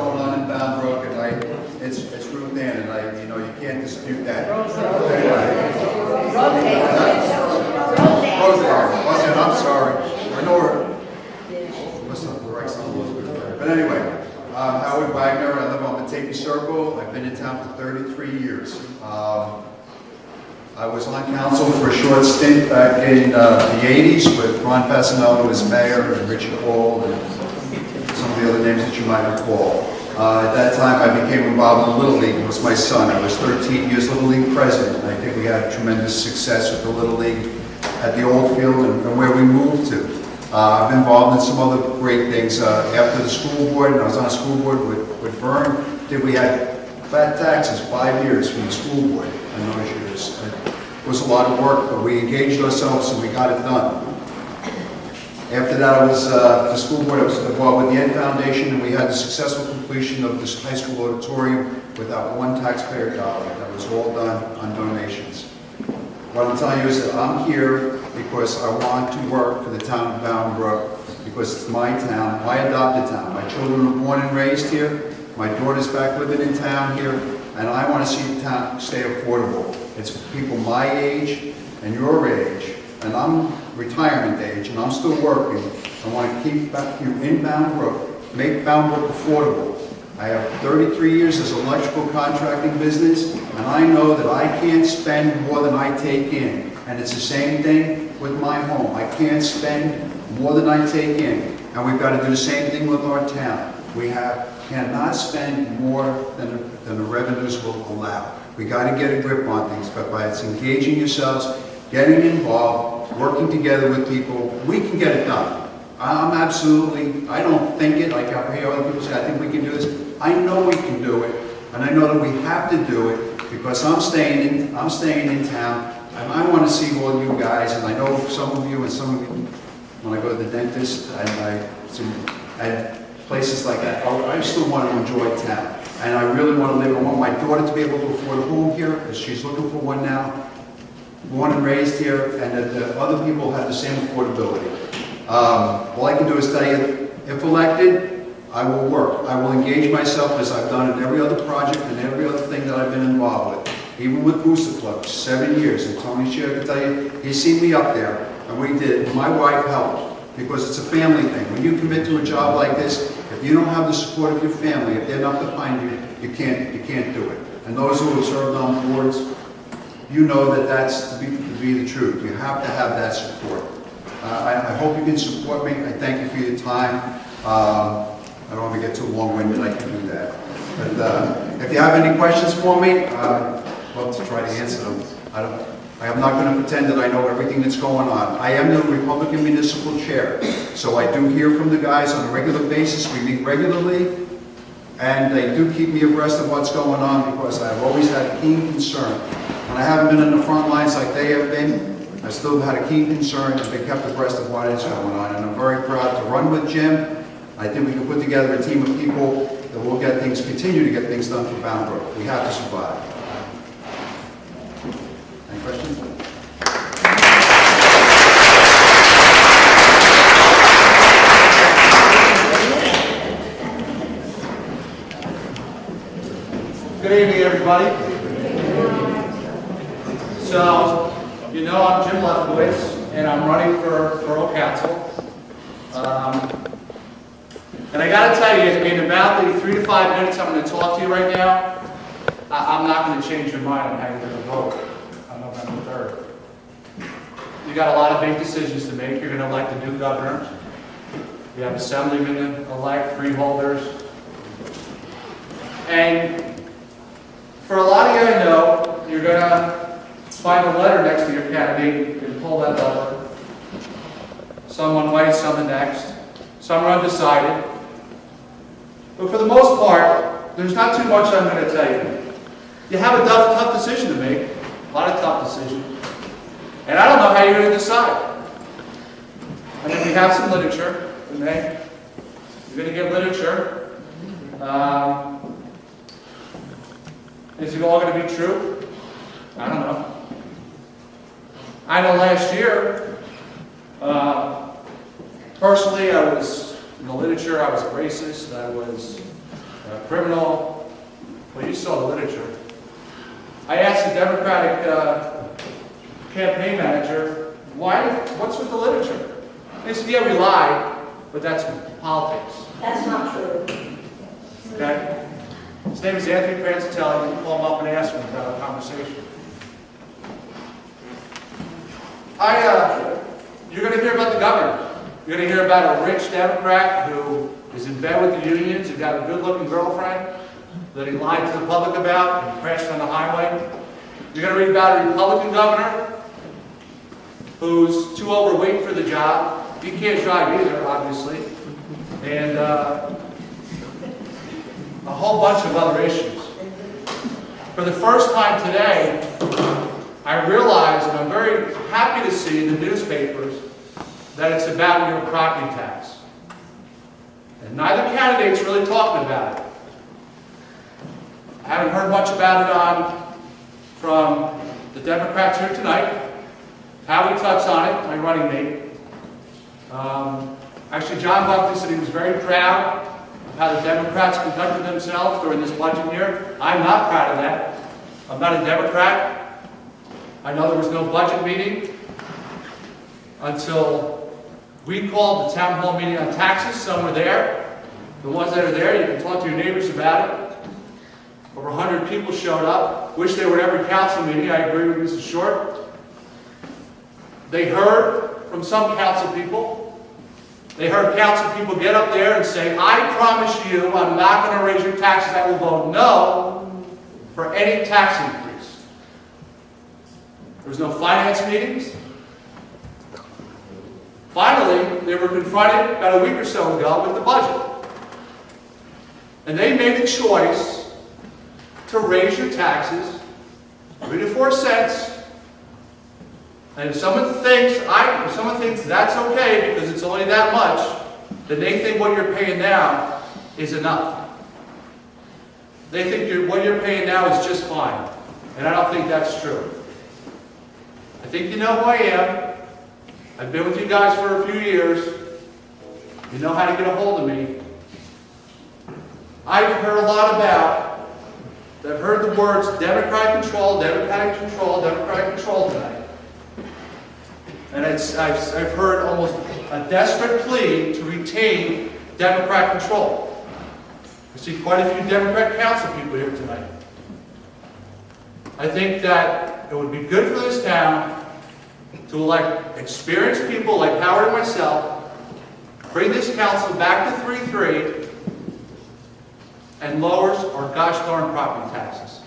going on in Bound Brook, and it's Ruth Ann, and you can't dispute that. Roseanne, I'm sorry. I know her. But anyway, Howard Wagner. I live on Mateki Circle. I've been in town for 33 years. I was on council for a short stint back in the 80s with Ron Fasinello as mayor and Richard Hall and some of the other names that you might recall. At that time, I became involved in the Little League. It was my son. I was 13 years Little League president. And I think we had tremendous success with the Little League at the old field and where we moved to. I've been involved in some other great things. After the school board, and I was on a school board with Vern, we had flat taxes, 5 years from the school board in those years. It was a lot of work, but we engaged ourselves and we got it done. After that, I was the school board. I was involved with the Ed Foundation, and we had the successful completion of this high school auditorium without one taxpayer dollar. That was all done on donations. What I'm telling you is that I'm here because I want to work for the town of Bound Brook, because it's my town, my adopted town. My children were born and raised here. My daughter's back living in town here, and I want to see the town stay affordable. It's people my age and your age, and I'm retirement age, and I'm still working. I want to keep you in Bound Brook, make Bound Brook affordable. I have 33 years as electrical contracting business, and I know that I can't spend more than I take in. And it's the same thing with my home. I can't spend more than I take in. And we've got to do the same thing with our town. We cannot spend more than the revenues will allow. We got to get a grip on things, but by engaging yourselves, getting involved, working together with people, we can get it done. I don't think it, like I hear other people say, I think we can do this. I know we can do it, and I know that we have to do it because I'm staying in town, and I want to see all you guys, and I know some of you and some of you, when I go to the dentist and places like that, I still want to enjoy town, and I really want to live. I want my daughter to be able to afford a home here, because she's looking for one now, born and raised here, and that the other people have the same affordability. All I can do is tell you, if elected, I will work. I will engage myself as I've done in every other project and every other thing that I've been involved with. Even with Booster Club, 7 years, and Tony Sher can tell you, he's seen me up there, and we did. My wife helped, because it's a family thing. When you commit to a job like this, if you don't have the support of your family, if they're not behind you, you can't do it. And those who have served on boards, you know that that's to be the truth. You have to have that support. I hope you can support me. I thank you for your time. I don't want to get too long-winded. I can do that. But if you have any questions for me, I'd love to try to answer them. I am not going to pretend that I know everything that's going on. I am the Republican Municipal Chair, so I do hear from the guys on a regular basis. We meet regularly, and they do keep me abreast of what's going on because I've always had a keen concern. When I haven't been in the front lines like they have been, I still had a keen concern and been kept abreast of what is going on, and I'm very proud to run with Jim. I think we can put together a team of people that will continue to get things done for Bound Brook. We have to survive. Any questions? Good evening, everybody. So, you know I'm Jim Leftkowitz, and I'm running for Borough Council. And I got to tell you, in about the 3 to 5 minutes I'm going to talk to you right now, I'm not going to change your mind on how you're going to vote on November 3rd. You got a lot of big decisions to make. You're going to elect a new governor. You have assemblymen to elect, freeholders. And for a lot of you I know, you're going to find a letter next to your candidate. You can pull that letter. Some one way, some the next. Some are undecided. But for the most part, there's not too much I'm going to tell you. You have a tough decision to make. A lot of tough decisions. And I don't know how you're going to decide. I mean, we have some literature. Okay? You're going to get literature. Is it all going to be true? I don't know. I know last year, personally, I was, in the literature, I was a racist. I was criminal. Well, you saw the literature. I asked the Democratic campaign manager, what's with the literature? And they said, yeah, we lied, but that's politics. That's not true. Okay? His name is Anthony Franzatelli. You can call him up and ask him about a conversation. You're going to hear about the governor. You're going to hear about a rich Democrat who is in bed with the unions, who got a good-looking girlfriend that he lied to the public about and crashed on the highway. You're going to read about a Republican governor who's too overweight for the job. He can't drive either, obviously. And a whole bunch of other issues. For the first time today, I realize, and I'm very happy to see in the newspapers, that it's about your property tax. And neither candidate's really talking about it. I haven't heard much about it from the Democrats here tonight. Howie touched on it, my running mate. Actually, John Buckley said he was very proud of how the Democrats conducted themselves during this budget year. I'm not proud of that. I'm not a Democrat. I know there was no budget meeting until we called the town hall meeting on taxes. Some were there. The ones that are there, you can talk to your neighbors about it. Over 100 people showed up. Wish they were at every council meeting. I agree with Mrs. Short. They heard from some council people. They heard council people get up there and say, I promise you I'm not going to raise your taxes. I will vote no for any tax increase. There was no finance meetings. Finally, they were confronted about a week or so ago with the budget. And they made the choice to raise your taxes 3 to 4 cents. And if someone thinks that's okay because it's only that much, then they think what you're paying now is enough. They think what you're paying now is just fine. And I don't think that's true. I think you know who I am. I've been with you guys for a few years. You know how to get a hold of me. I've heard a lot about, I've heard the words Democratic control, Democratic control, Democratic control tonight. And I've heard almost a desperate plea to retain Democrat control. I see quite a few Democrat council people here tonight. I think that it would be good for this town to elect experienced people like Howard and myself, bring this council back to 3-3, and lowers our gosh darn property taxes.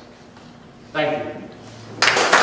Thank you.